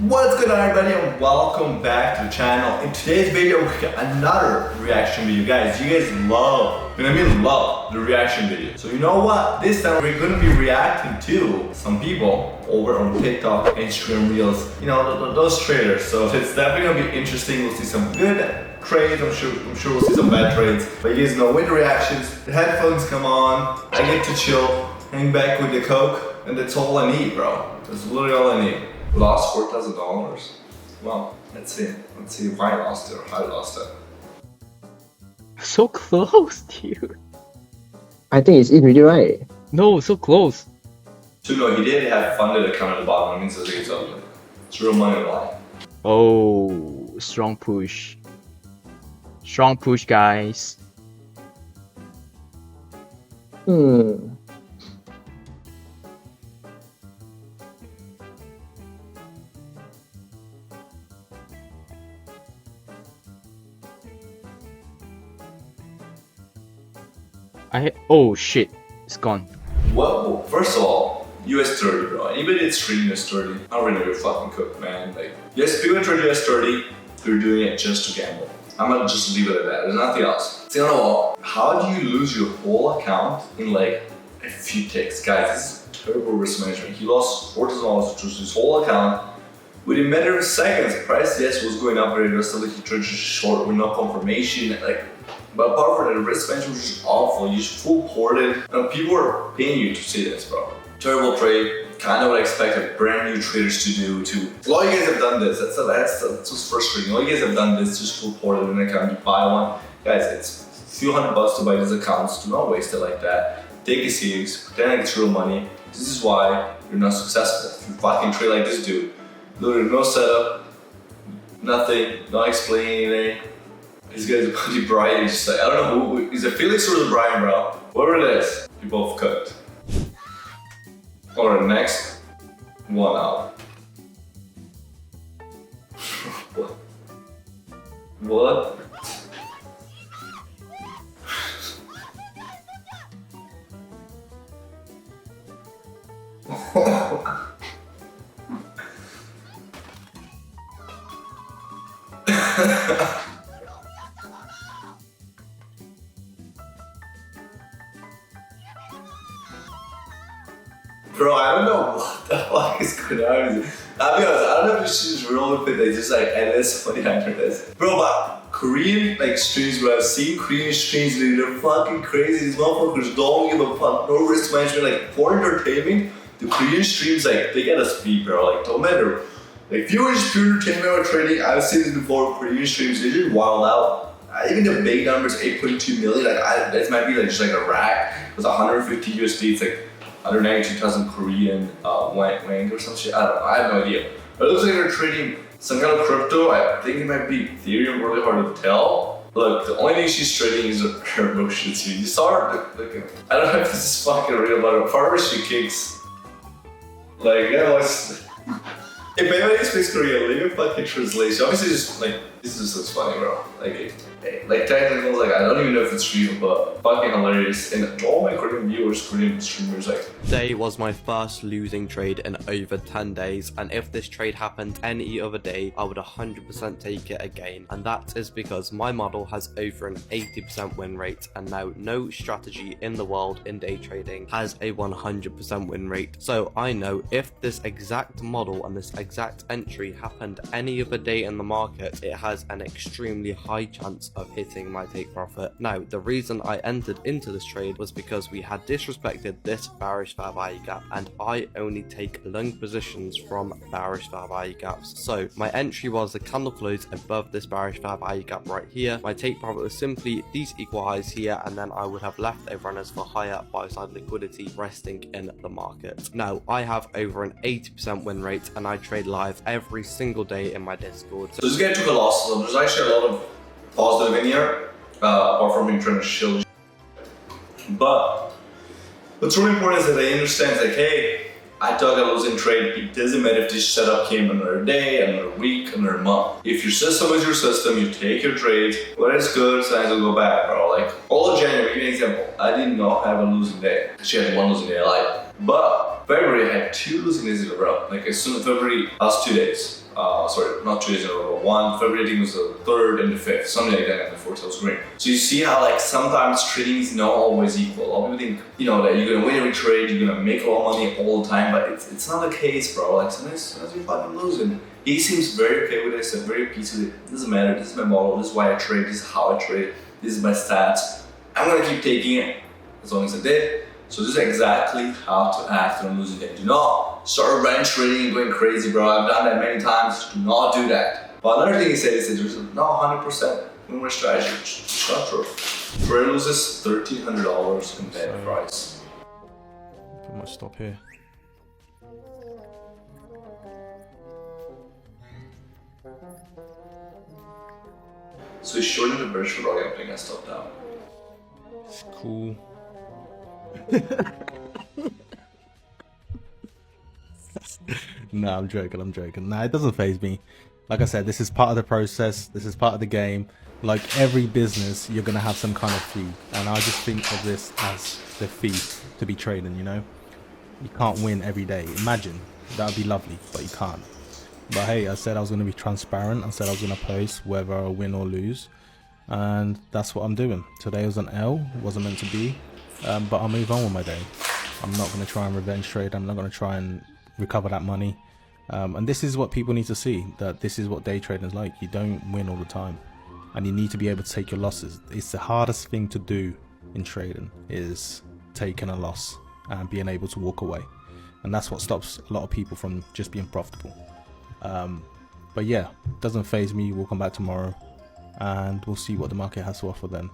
What's good on everybody and welcome back to the channel. In today's video we got another reaction video. Guys, you guys love the reaction video. So you know what? This time we're gonna be reacting to some people over on TikTok, Instagram Reels, you know, those traders. So it's definitely gonna be interesting. We'll see some good trades, I'm sure we'll see some bad trades. But you guys know with the reactions, the headphones come on, I get to chill, hang back with the Coke, and that's all I need, bro. That's literally all I need. Lost $4,000. Well, let's see if I lost it or how I lost it. So close, dude. I think it's in video, right? No, so close. So no, he did have funded account at the bottom. That means it's open. It's real money on the line. Oh, strong push. Strong push, guys. Oh shit, it's gone. Well, first of all, US 30, bro. Anybody that's trading US 30, I don't really know you're fucking cooked, man. Like, yes, people that trade US 30, they're doing it just to gamble. I'm gonna just leave it at that. There's nothing else. Second of all, how do you lose your whole account in like a few ticks? Guys, this is terrible risk management. He lost $4,000 to his whole account. Within a matter of seconds, the price, yes, was going up very aggressively. He traded just short with no confirmation. But apart from that, the risk management was just awful. You just full ported. And people are paying you to see this, bro. Terrible trade. Kind of what I expected brand new traders to do. A lot of you guys have done this. That's what's frustrating. A lot of you guys have done this. Just full ported an account. You buy one. Guys, it's a few $100 to buy these accounts. Do not waste it like that. Take it serious. Pretend like it's real money. This is why you're not successful. If you fucking trade like this dude, literally no setup, nothing, not explaining anything. This guy's a pretty Brian. He's just like, I don't know who is it, Felix or is it Brian, bro? Whoever it is, you both cooked. Alright, next one out. What? What? Bro, I don't know what the fuck is going on. I'll be honest, I don't know if this shit is real with it. They just like edit somebody after this. Bro, but Korean like streams, bro, I've seen Korean streams, dude, they're fucking crazy. These motherfuckers don't give a fuck, no risk management, like for entertainment. The Korean streams, like they get us beat, bro. Like don't matter. Like if you were just pure entertainment or trading, I've seen this before. Korean streams, they just wild out. Even the big numbers, 8.2 million. Like this might be like just like a rack. It's 150 USD. It's like 192,000 Korean wang or some shit. I don't know. I have no idea. But it looks like they're trading some kind of crypto. I think it might be Ethereum. Really hard to tell. Look, the only thing she's trading is her motion too. You saw her. I don't know if this is fucking real, but apart from she kicks. Like, yeah, what's. If anybody speaks Korean, leave a fucking translation. Obviously, just like this just looks funny, bro. Like technically, like I don't even know if it's real, but fucking hilarious. And all my Korean viewers, Korean streamers, like. Today was my first losing trade in over 10 days, and if this trade happened any other day, I would 100% take it again. And that is because my model has over an 80% win rate, and now no strategy in the world in day trading has a 100% win rate. So I know if this exact model and this exact entry happened any other day in the market, it has an extremely high chance of hitting my take profit. Now, the reason I entered into this trade was because we had disrespected this bearish fair value gap, and I only take long positions from bearish fair value gaps. So my entry was the candle close above this bearish fair value gap right here. My take profit was simply these equal highs here, and then I would have left over runners for higher buy side liquidity resting in the market. Now, I have over an 80% win rate, and I trade live every single day in my Discord. So this guy took a loss, so there's actually a lot of positive in here, apart from him trying to shield. But what's really important is that they understand, like, hey, I took a losing trade. It doesn't matter if this setup came another day, another week, another month. If your system is your system, you take your trades. When it's good, sometimes it'll go bad, bro. Like, all of January, give you an example. I did not have a losing day. Actually, I had one losing day alive. But February, I had 2 losing days in a row. Like, as soon as February, last 2 days. sorry, not 2 days in a row, but 1 February, I think it was the 3rd and the 5th, something like that, and the 4th was green. So you see how like sometimes trading is not always equal. A lot of people think, you know, that you're gonna win every trade, you're gonna make a lot of money all the time, but it's not the case, bro. Like sometimes you're fucking losing. He seems very okay with this and very at peace with it. It doesn't matter, this is my model, this is why I trade, this is how I trade, this is my stats. I'm gonna keep taking it as long as I did. So this is exactly how to act on a losing day. Do not start rent trading and going crazy, bro. I've done that many times. Do not do that. But another thing he said is that there's not 100% win strategy. It's not true. Trade loses $1,300 in net price. I might stop here. So he's shorting the bridge for dog gambling and stop down. It's cool. No, I'm joking. Nah, it doesn't faze me. Like I said, this is part of the process. This is part of the game. Like every business, you're gonna have some kind of fee, and I just think of this as the fee to be trading. You know, you can't win every day. Imagine that would be lovely, but you can't. But hey, I said I was gonna be transparent. I said I was gonna post whether I win or lose, and that's what I'm doing. Today was an L. It wasn't meant to be. But I'll move on with my day. I'm not going to try and revenge trade. I'm not going to try and recover that money. And this is what people need to see, that this is what day trading is like. You don't win all the time. And you need to be able to take your losses. It's the hardest thing to do in trading, is taking a loss and being able to walk away. And that's what stops a lot of people from just being profitable. But yeah, it doesn't faze me. We'll come back tomorrow and we'll see what the market has to offer then.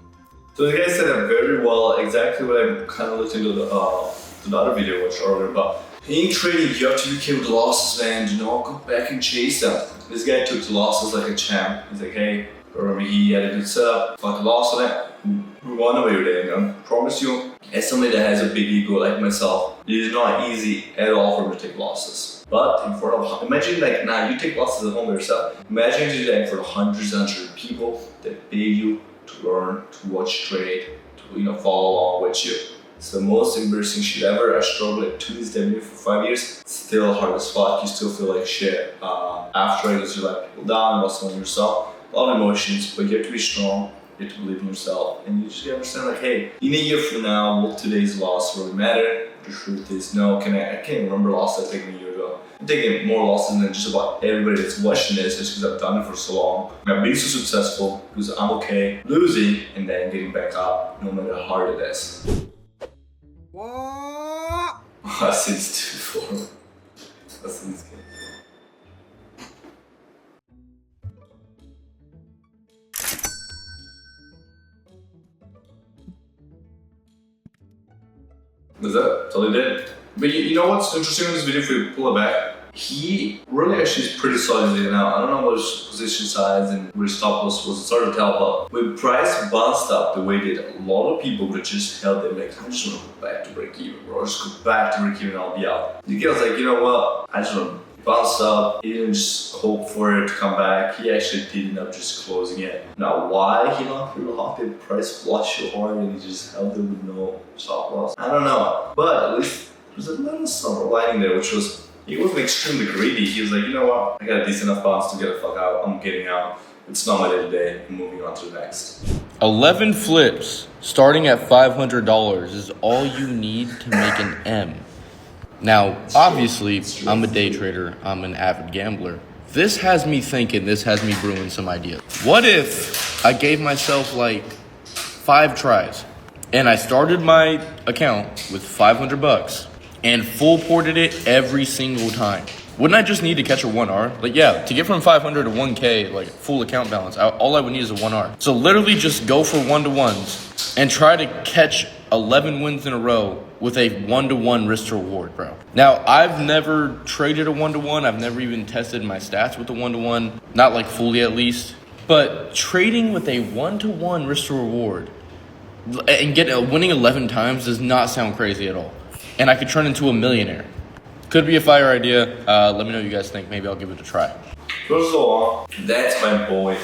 So the guy said it very well, exactly what I kind of looked into the other video I watched earlier, but in trading you have to be okay with the losses, man. Do not go back and chase them. This guy took the losses like a champ. He's like, hey, remember he had a good setup, fuck a loss on it, we won away with it. And I promise you, as somebody that has a big ego like myself, it is not easy at all for me to take losses. But in front of, imagine like now you take losses at home yourself. Imagine you do that in front of hundreds and hundreds of people that pay you to learn, to watch trade, to follow along with you. It's the most embarrassing shit ever. I struggled to this day for 5 years. It's still hard as fuck. You still feel like shit. After I you let people down, also on yourself. A lot of emotions, but you have to be strong. You have to believe in yourself, and you just gotta understand like, hey, in a year from now, will today's loss really matter? The truth is, no. I can't remember losses I took a year ago. I'm taking more losses than just about everybody that's watching this, just because I've done it for so long. I've been so successful because I'm okay losing and then getting back up, no matter how hard it is. What? Since 2-4. That's in this game. That's all he did. But you know what's interesting in this video, if we pull it back? He really actually is pretty solid now. I don't know what his position size and where his stop loss was. It's hard to tell, but when price bounced up the way it did, a lot of people would have just held them like, I just want to go back to break even, bro. Just go back to break even and I'll be out. The guy was like, you know what? I just want to bounce up. He didn't just hope for it to come back. He actually did end up just closing it. Now, why he not locked the price flush so hard and he just held it with no stop loss? I don't know. But at least there's a little silver lining there, which was he wasn't extremely greedy. He was like, you know what? I got a decent enough bounce to get the fuck out. I'm getting out. It's not my day today. I'm moving on to the next. 11 flips starting at $500 is all you need to make an M. Now, obviously, I'm a day trader. I'm an avid gambler. This has me thinking, this has me brewing some ideas. What if I gave myself like 5 tries and I started my account with $500 and full ported it every single time? Wouldn't I just need to catch a 1R? Like, yeah, to get from 500 to 1K, like full account balance, all I would need is a 1R. So literally just go for 1-to-1s and try to catch 11 wins in a row with a 1-to-1 risk to reward, bro. Now, I've never traded a 1-to-1. I've never even tested my stats with a 1-to-1, not like fully at least. But trading with a 1-to-1 risk to reward and winning 11 times does not sound crazy at all. And I could turn into a millionaire. Could be a fire idea. Let me know what you guys think. Maybe I'll give it a try. First of all, that's my boy.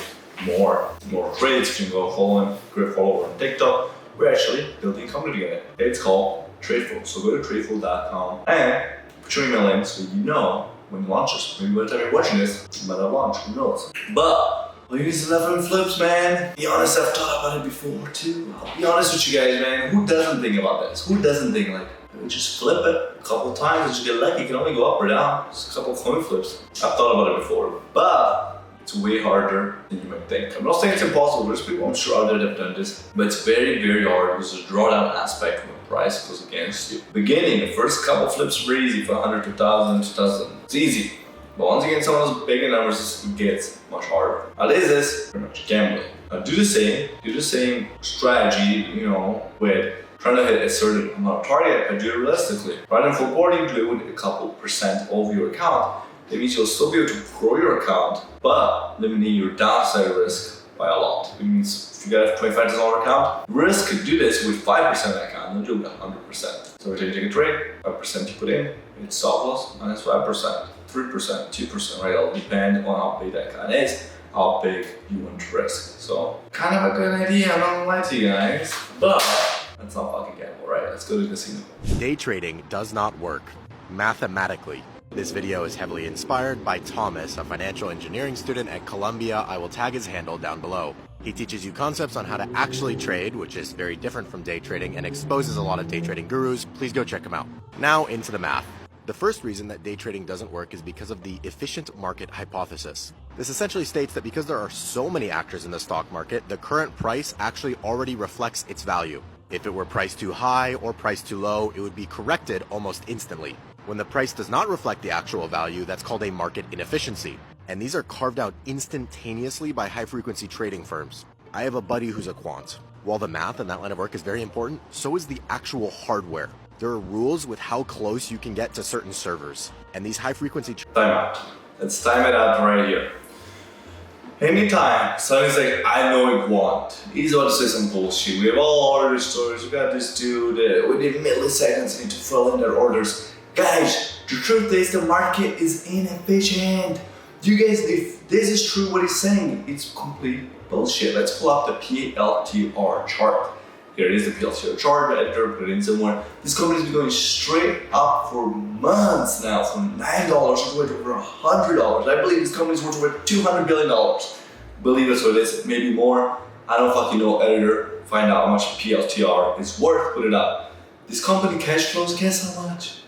More trades. You can go follow him, great follower on TikTok. We're actually building a company together. It's called Tradeful. So go to tradeful.com and put your email in so you know when it launches. Maybe by the time you're watching this, it might have launched, who knows. But all you need is 11 flips, man. Be honest, I've thought about it before too. I'll be honest with you guys, man. Who doesn't think about this? Who doesn't think like, just flip it a couple of times and just get lucky. You can only go up or down. Just a couple of coin flips. I've thought about it before, but it's way harder than you might think. I'm not saying it's impossible. There's people I'm sure out there that have done this, but it's very, very hard because the drawdown aspect when the price goes against you. Beginning, the first couple of flips are easy for 100, 2,000, 2,000. It's easy. But once you get some of those bigger numbers, it gets much harder. Now this is pretty much gambling. Now do the same strategy, you know, with trying to hit a certain amount of target, but do it realistically. Rather than for boarding, do it with a couple percent of your account. That means you'll still be able to grow your account, but limiting your downside risk by a lot. It means if you got a $25,000 account, risk could do this with 5% of the account, and do it with 100%. So every time you take a trade, 5% you put in, it's stop loss, and it's 5%, 3%, 2%, right? It'll depend on how big that account is, how big you want to risk. So kind of a good idea, I'm not gonna lie to you guys, but that's not fucking gamble, right? Let's go to the casino. Day trading does not work mathematically. This video is heavily inspired by Thomas, a financial engineering student at Columbia. I will tag his handle down below. He teaches you concepts on how to actually trade, which is very different from day trading, and exposes a lot of day trading gurus. Please go check him out. Now into the math. The first reason that day trading doesn't work is because of the efficient market hypothesis. This essentially states that because there are so many actors in the stock market, the current price actually already reflects its value. If it were priced too high or priced too low, it would be corrected almost instantly. When the price does not reflect the actual value, that's called a market inefficiency. And these are carved out instantaneously by high-frequency trading firms. I have a buddy who's a quant. While the math in that line of work is very important, so is the actual hardware. There are rules with how close you can get to certain servers. And these high-frequency... Time out. Let's time it out right here. Anytime somebody's like, I know a quant, he's about to say some bullshit. We have all orders stories. We got this dude, we need milliseconds need to fill in their orders. Guys, the truth is the market is inefficient. You guys, if this is true what he's saying, it's complete bullshit. Let's pull up the PLTR chart. Here it is, the PLTR chart, editor, put it in somewhere. This company's been going straight up for months now, from $9 all the way to over $100. I believe this company's worth over $200 billion. Believe it or it is, maybe more. I don't fucking know, editor. Find out how much PLTR is worth, put it up. This company cash flows, guess how much?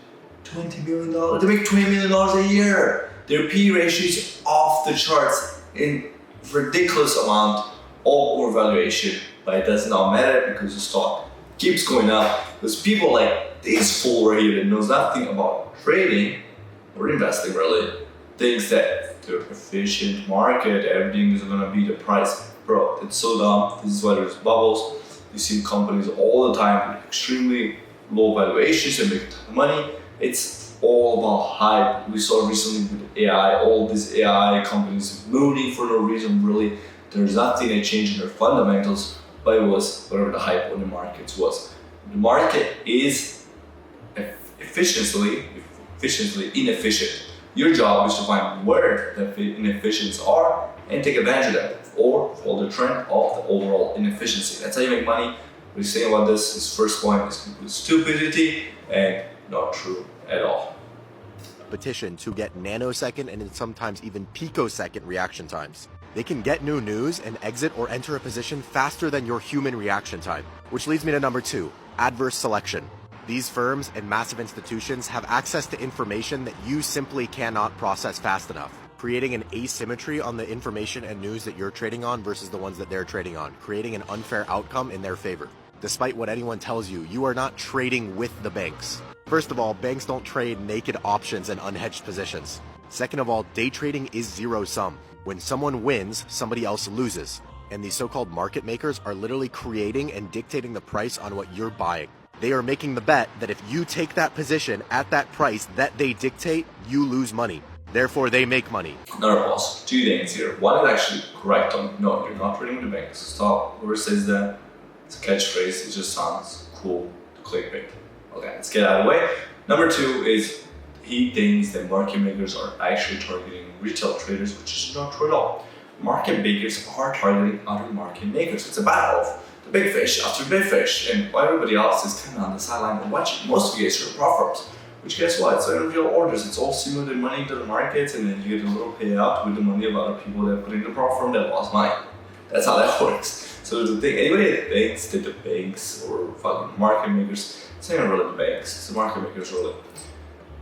$20 million. They make $20 million a year. Their P ratio is off the charts in ridiculous amount of overvaluation, but it does not matter because the stock keeps going up. Because people like this fool right here that knows nothing about trading or investing really, thinks that the efficient market, everything is gonna be the price. Bro, it's so dumb. This is why there's bubbles. You see companies all the time with extremely low valuations and make a ton of money. It's all about hype. We saw recently with AI, all these AI companies mooning for no reason really. There's nothing that changed in their fundamentals, but it was whatever the hype on the markets was. The market is efficiently inefficient. Your job is to find where the inefficiencies are and take advantage of them, or follow the trend of the overall inefficiency. That's how you make money. What he's saying about this first point is complete stupidity and not true at all. Petition to get nanosecond and sometimes even picosecond reaction times. They can get new news and exit or enter a position faster than your human reaction time. Which leads me to number 2, adverse selection. These firms and massive institutions have access to information that you simply cannot process fast enough, creating an asymmetry on the information and news that you're trading on versus the ones that they're trading on, creating an unfair outcome in their favor. Despite what anyone tells you, you are not trading with the banks. First of all, banks don't trade naked options and unhedged positions. Second of all, day trading is zero sum. When someone wins, somebody else loses. And these so-called market makers are literally creating and dictating the price on what you're buying. They are making the bet that if you take that position at that price that they dictate, you lose money. Therefore, they make money. Another pause. 2 things here. One is actually correct on, no, you're not trading the banks. Stop. Whoever says that, it's a catchphrase. It just sounds cool to clickbait. Okay, let's get out of the way. Number 2 is he thinks that market makers are actually targeting retail traders, which is not true at all. Market makers are targeting other market makers. It's a battle of the big fish after big fish, and while everybody else is kind of on the sideline and watching. Most of you guys are prop firms. which guess what? It's not real orders. It's all simulated money into the markets, and then you get a little payout with the money of other people that put in the firm that lost money. That's how that works. So the thing, anybody that thinks that the banks or fucking market makers, it's not even really the banks, it's the market makers really,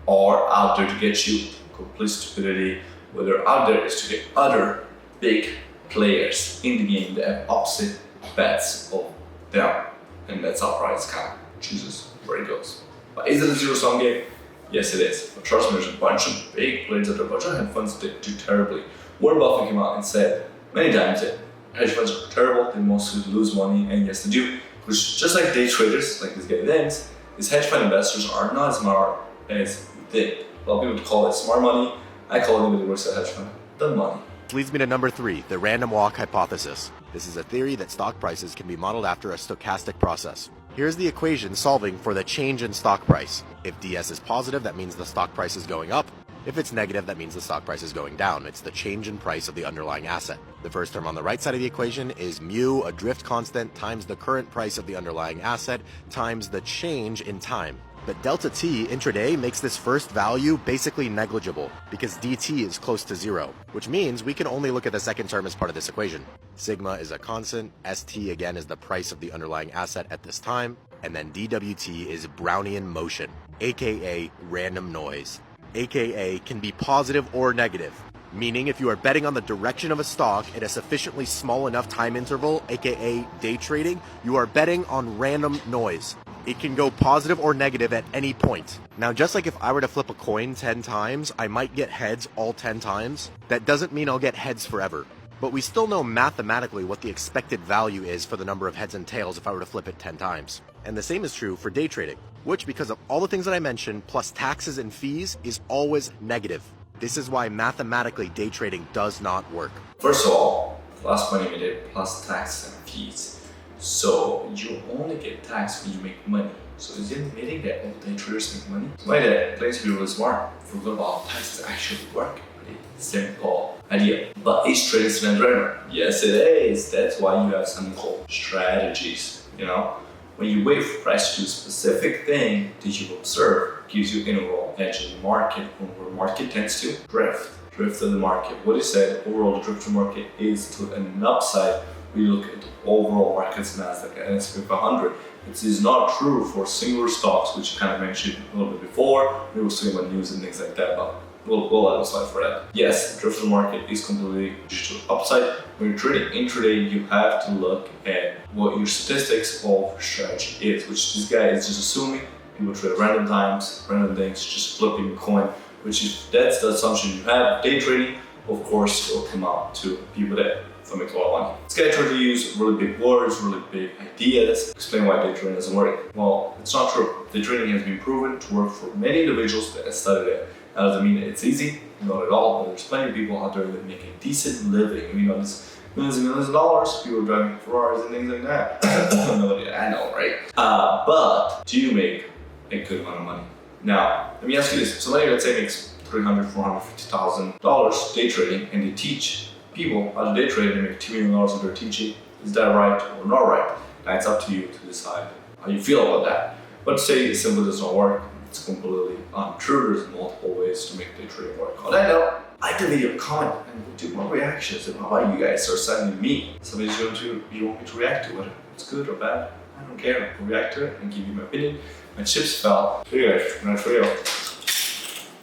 are out there to get you complete stupidity. What they're out there is to get other big players in the game that have opposite bets of them. And that's how price kind of chooses where it goes. But is it a zero-sum game? Yes, it is. But trust me, there's a bunch of big players out there, a bunch of hedge funds that do terribly. Warren Buffett came out and said many times that hedge funds are terrible, they mostly lose money, and yes, they do. Which, just like day traders, like this guy thinks, these hedge fund investors are not as smart as you think. A lot of people would call it smart money. I call it anybody works at hedge fund, the money. Which leads me to number 3, the random walk hypothesis. This is a theory that stock prices can be modeled after a stochastic process. Here's the equation solving for the change in stock price. If DS is positive, that means the stock price is going up. If it's negative, that means the stock price is going down. It's the change in price of the underlying asset. The first term on the right side of the equation is mu, a drift constant, times the current price of the underlying asset, times the change in time. But delta t intraday makes this first value basically negligible because dt is close to 0, which means we can only look at the second term as part of this equation. Sigma is a constant, st again is the price of the underlying asset at this time, and then dwt is Brownian motion, aka random noise, aka can be positive or negative. Meaning if you are betting on the direction of a stock at a sufficiently small enough time interval, aka day trading, you are betting on random noise. It can go positive or negative at any point. Now, just like if I were to flip a coin 10 times, I might get heads all 10 times. That doesn't mean I'll get heads forever. But we still know mathematically what the expected value is for the number of heads and tails if I were to flip it 10 times. And the same is true for day trading, which, because of all the things that I mentioned, plus taxes and fees, is always negative. This is why mathematically day trading does not work. First of all, plus money made plus taxes and fees. So you only get taxed when you make money. So is it admitting that all day traders make money? Why that claims to be really smart. Forget about taxes actually work. Pretty simple idea. But is trading still a dreamer? Yes, it is. That's why you have something called strategies. You know, when you wait for price to do a specific thing that you observe, gives you an overall edge in the market, where the market tends to drift of the market. What is said, overall the drift of the market is to an upside. We look at the overall markets, Nasdaq and S&P 500. It is not true for singular stocks, which I kind of mentioned a little bit before. We were talking about news and things like that, but we'll have a slide for that. Yes, the drift of the market is completely to upside. When you're trading intraday, you have to look at what your statistics of strategy is, which this guy is just assuming people trade at random times, random things, just flipping a coin, which is, that's the assumption you have. Day trading, of course, will come out to people that make a lot of money. This guy tried to use really big words, really big ideas, explain why day trading doesn't work. Well, it's not true. Day trading has been proven to work for many individuals that have studied it. That doesn't mean that it's easy, not at all, but there's plenty of people out there that make a decent living. You know, there's millions and millions of dollars, people driving Ferraris and things like that. Nobody, I know, right? But do you make a good amount of money? Now, let me ask you this. Somebody, let's say, makes $300,000, $450,000 day trading, and they teach people how to day trade and make $2 million if they're teaching. Is that right or not right? That's up to you to decide how you feel about that. But say it simply does not work, it's completely untrue. There's multiple ways to make day trading work. On that note, like the video, comment, and we'll do more reactions. And how about you guys start sending me somebody's going to you want me to react to, whether it's good or bad. I don't care. I'll react to it and give you my opinion. My chips fell. See you guys. Nice video.